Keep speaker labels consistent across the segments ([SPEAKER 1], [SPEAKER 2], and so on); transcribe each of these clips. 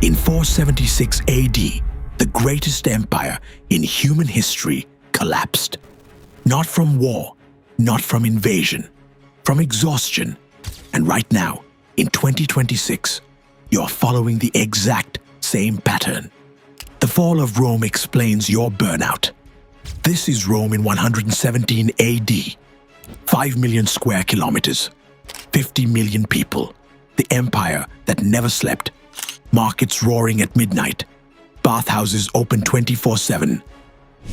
[SPEAKER 1] In 476 AD, the greatest empire in human history collapsed. Not from war, not from invasion, from exhaustion. And right now, in 2026, you're following the exact same pattern. The fall of Rome explains your burnout. This is Rome in 117 AD. 5 million square kilometers, 50 million people, the empire that never slept, markets roaring at midnight, bathhouses open 24/7,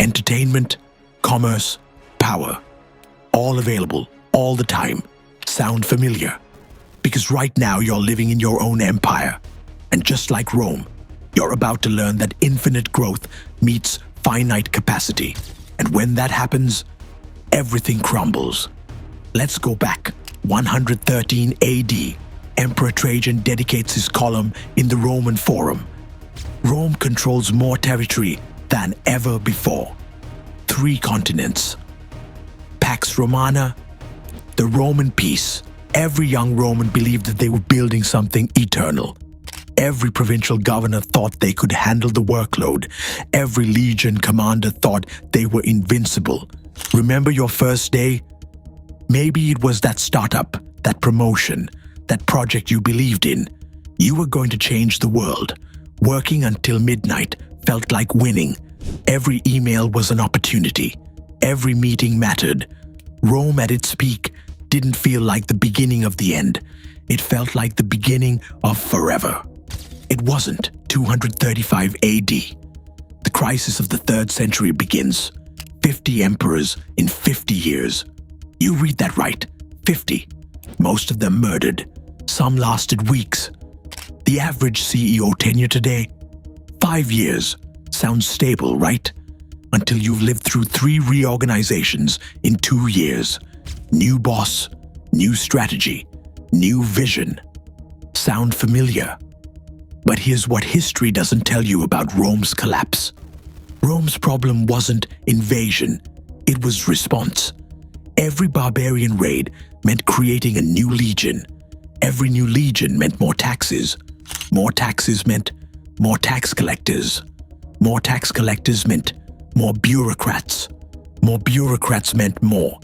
[SPEAKER 1] entertainment, commerce, power, all available, all the time. Sound familiar? Because right now you're living in your own empire. And just like Rome, you're about to learn that infinite growth meets finite capacity. And when that happens, everything crumbles. Let's go back. 113 AD, Emperor Trajan dedicates his column in the Roman Forum. Rome controls more territory than ever before. 3 continents. Pax Romana, the Roman peace. Every young Roman believed that they were building something eternal. Every provincial governor thought they could handle the workload. Every legion commander thought they were invincible. Remember your first day? Maybe it was that startup, that promotion, that project you believed in. You were going to change the world. Working until midnight felt like winning. Every email was an opportunity. Every meeting mattered. Rome at its peak didn't feel like the beginning of the end. It felt like the beginning of forever. It wasn't 235 AD. The crisis of the 3rd century begins. 50 emperors in 50 years. You read that right, 50. Most of them murdered. Some lasted weeks. The average CEO tenure today? 5 years. Sounds stable, right? Until you've lived through 3 reorganizations in 2 years. New boss, new strategy, new vision. Sound familiar? But here's what history doesn't tell you about Rome's collapse. Rome's problem wasn't invasion, it was response. Every barbarian raid meant creating a new legion. Every new legion meant more taxes. More taxes meant more tax collectors. More tax collectors meant more bureaucrats. More bureaucrats meant more.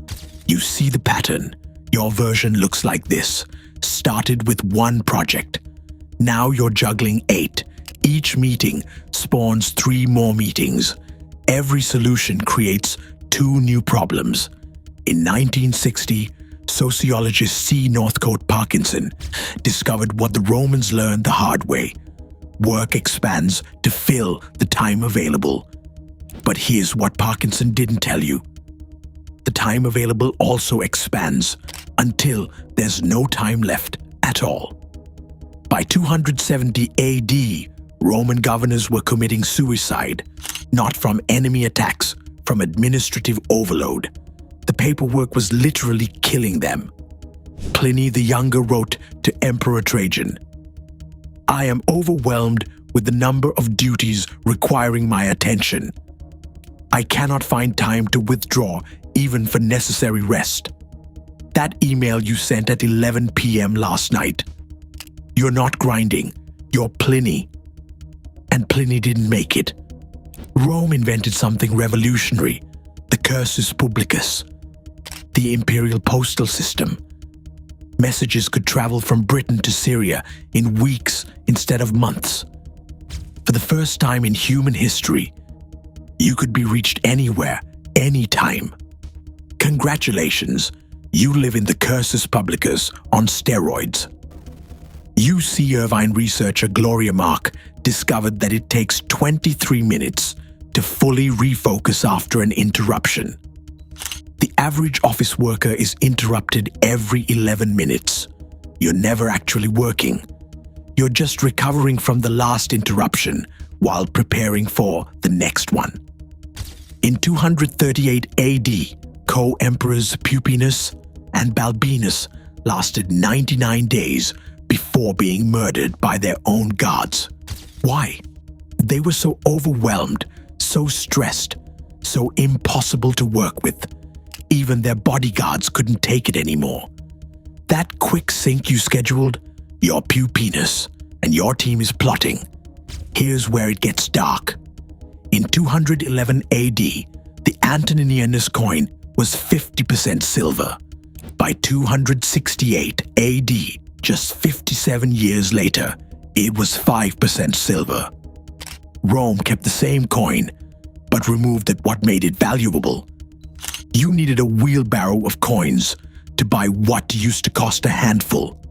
[SPEAKER 1] You see the pattern. Your version looks like this. Started with 1 project. Now you're juggling 8. Each meeting spawns 3 more meetings. Every solution creates 2 new problems. In 1960, sociologist C. Northcote Parkinson discovered what the Romans learned the hard way. Work expands to fill the time available. But here's what Parkinson didn't tell you. The time available also expands until there's no time left at all. By 270 AD, Roman governors were committing suicide, not from enemy attacks, from administrative overload. The paperwork was literally killing them. Pliny the Younger wrote to Emperor Trajan, "I am overwhelmed with the number of duties requiring my attention. I cannot find time to withdraw even for necessary rest." That email you sent at 11 p.m. last night. You're not grinding, you're Pliny. And Pliny didn't make it. Rome invented something revolutionary, the cursus publicus, the imperial postal system. Messages could travel from Britain to Syria in weeks instead of months. For the first time in human history, you could be reached anywhere, anytime. Congratulations, you live in the cursus publicus on steroids. UC Irvine researcher Gloria Mark discovered that it takes 23 minutes to fully refocus after an interruption. The average office worker is interrupted every 11 minutes. You're never actually working. You're just recovering from the last interruption while preparing for the next one. In 238 AD, co-emperors Pupienus and Balbinus lasted 99 days before being murdered by their own guards. Why? They were so overwhelmed, so stressed, so impossible to work with. Even their bodyguards couldn't take it anymore. That quick sync you scheduled, you're Pupienus, and your team is plotting. Here's where it gets dark. In 211 AD, the Antoninianus coin was 50% silver. By 268 AD, just 57 years later, it was 5% silver. Rome kept the same coin, but removed what made it valuable. You needed a wheelbarrow of coins to buy what used to cost a handful.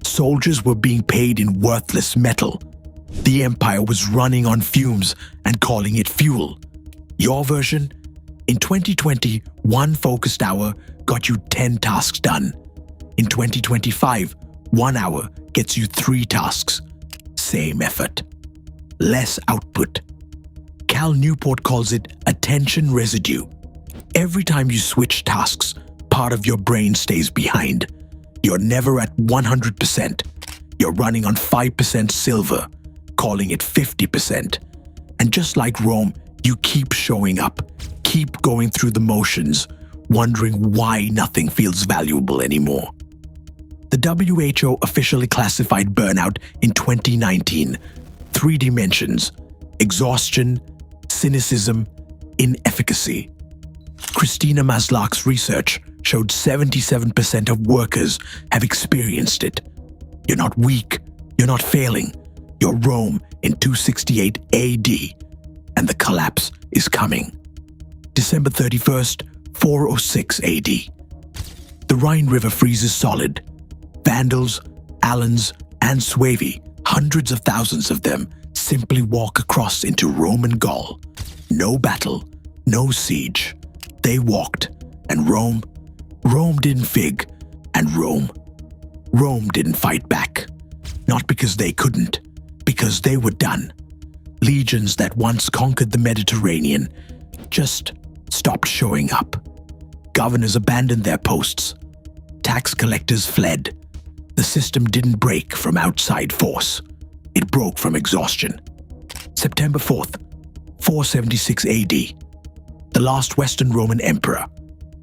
[SPEAKER 1] Soldiers were being paid in worthless metal. The empire was running on fumes and calling it fuel. Your version? In 2020, one focused hour got you 10 tasks done. In 2025, 1 hour gets you 3 tasks. Same effort. Less output. Cal Newport calls it attention residue. Every time you switch tasks, part of your brain stays behind. You're never at 100%. You're running on 5% silver, calling it 50%. And just like Rome, you keep showing up, keep going through the motions, wondering why nothing feels valuable anymore. The WHO officially classified burnout in 2019. 3 dimensions: exhaustion, cynicism, inefficacy. Christina Maslach's research showed 77% of workers have experienced it. You're not weak, you're not failing. You're Rome in 268 AD, and the collapse is coming. December 31st, 406 AD. The Rhine River freezes solid. Vandals, Alans, and Suevi, hundreds of thousands of them, simply walk across into Roman Gaul. No battle, no siege. They walked, and Rome didn't fig, and Rome didn't fight back. Not because they couldn't, because they were done. Legions that once conquered the Mediterranean just stopped showing up. Governors abandoned their posts. Tax collectors fled. The system didn't break from outside force. It broke from exhaustion. September 4th, 476 AD. The last Western Roman emperor,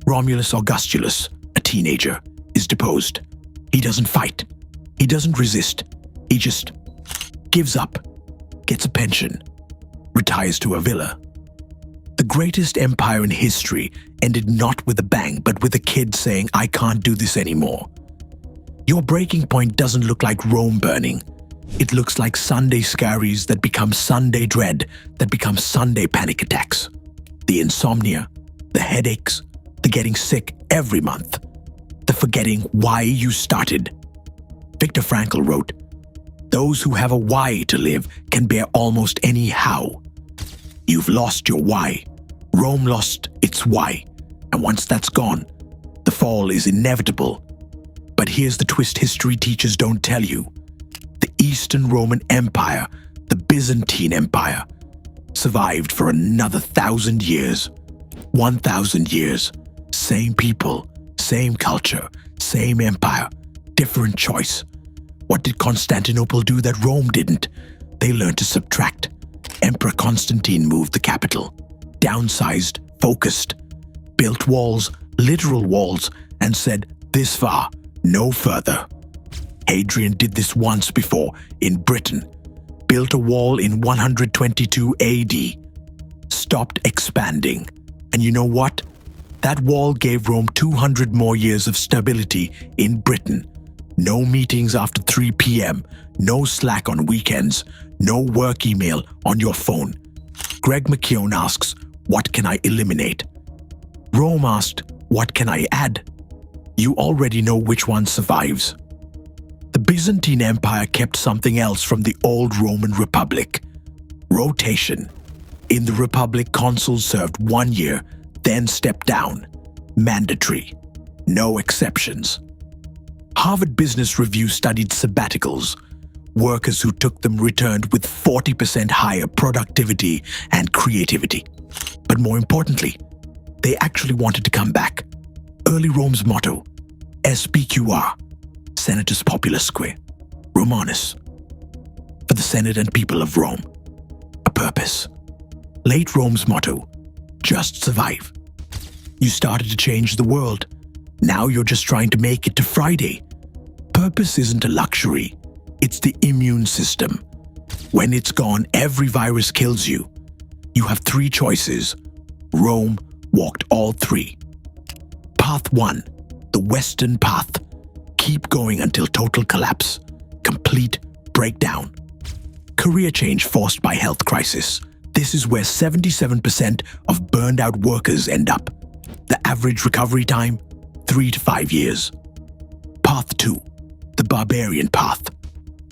[SPEAKER 1] Romulus Augustulus, a teenager, is deposed. He doesn't fight. He doesn't resist. He just gives up, gets a pension, retires to a villa. The greatest empire in history ended not with a bang, but with a kid saying, "I can't do this anymore." Your breaking point doesn't look like Rome burning. It looks like Sunday scaries that become Sunday dread, that become Sunday panic attacks. The insomnia, the headaches, the getting sick every month, the forgetting why you started. Viktor Frankl wrote, "Those who have a why to live can bear almost any how." You've lost your why. Rome lost its why. And once that's gone, the fall is inevitable. But here's the twist history teachers don't tell you. The Eastern Roman Empire, the Byzantine Empire, survived for another 1,000 years. 1,000 years. Same people, same culture, same empire, different choice. What did Constantinople do that Rome didn't? They learned to subtract. Emperor Constantine moved the capital, downsized, focused, built walls, literal walls, and said, "This far, no further." Hadrian did this once before in Britain, built a wall in 122 AD, stopped expanding. And you know what? That wall gave Rome 200 more years of stability in Britain. No meetings after 3 p.m., no Slack on weekends, no work email on your phone. Greg McKeown asks, "What can I eliminate?" Rome asked, "What can I add?" You already know which one survives. The Byzantine Empire kept something else from the old Roman Republic: rotation. In the Republic, consuls served 1 year, then stepped down. Mandatory. No exceptions. Harvard Business Review studied sabbaticals. Workers who took them returned with 40% higher productivity and creativity. But more importantly, they actually wanted to come back. Early Rome's motto, SPQR, Senatus Populusque, Romanus. For the Senate and people of Rome, a purpose. Late Rome's motto, just survive. You started to change the world. Now you're just trying to make it to Friday. Purpose isn't a luxury. It's the immune system. When it's gone, every virus kills you. You have three choices. Rome walked all three. Path 1, the Western path. Keep going until total collapse, complete breakdown. Career change forced by health crisis. This is where 77% of burned out workers end up. The average recovery time, 3 to 5 years. Path 2, the barbarian path.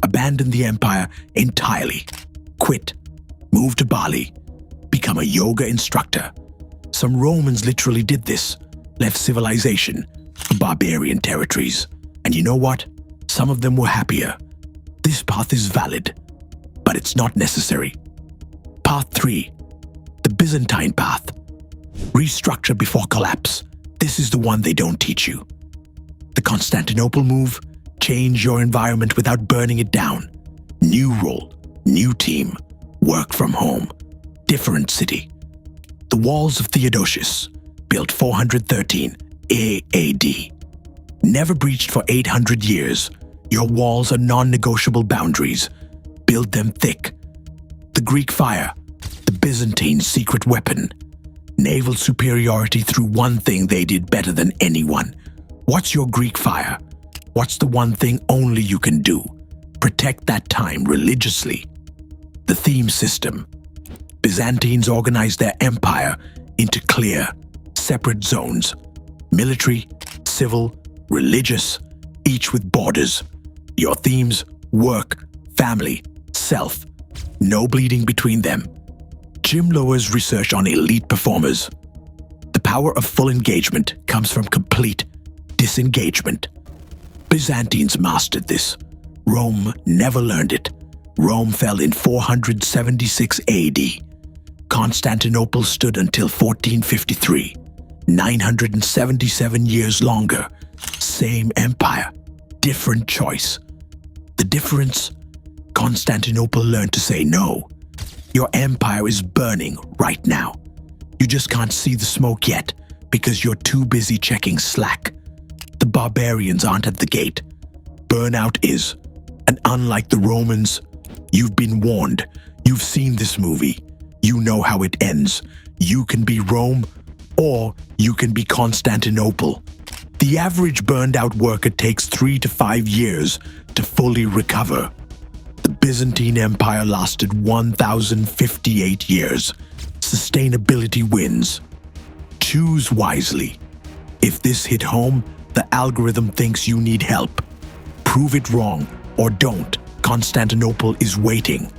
[SPEAKER 1] Abandon the empire entirely. Quit. Move to Bali. Become a yoga instructor. Some Romans literally did this. Left civilization for barbarian territories. And you know what? Some of them were happier. This path is valid, but it's not necessary. Path 3, the Byzantine path. Restructure before collapse. This is the one they don't teach you. The Constantinople move. Change your environment without burning it down. New role, new team, work from home, different city. The walls of Theodosius, built 413 AAD. Never breached for 800 years. Your walls are non-negotiable boundaries. Build them thick. The Greek fire, the Byzantine secret weapon. Naval superiority through one thing they did better than anyone. What's your Greek fire? What's the one thing only you can do? Protect that time religiously. The theme system. Byzantines organized their empire into clear, separate zones. Military, civil, religious, each with borders. Your themes: work, family, self. No bleeding between them. Jim Lower's research on elite performers. The power of full engagement comes from complete disengagement. Byzantines mastered this. Rome never learned it. Rome fell in 476 AD. Constantinople stood until 1453. 977 years longer. Same empire, different choice. The difference? Constantinople learned to say no. Your empire is burning right now. You just can't see the smoke yet because you're too busy checking Slack. The barbarians aren't at the gate. Burnout is. And unlike the Romans, you've been warned. You've seen this movie. You know how it ends. You can be Rome, or you can be Constantinople. The average burned out worker takes 3 to 5 years to fully recover. The Byzantine Empire lasted 1,058 years. Sustainability wins. Choose wisely. If this hit home, the algorithm thinks you need help. Prove it wrong, or don't. Constantinople is waiting.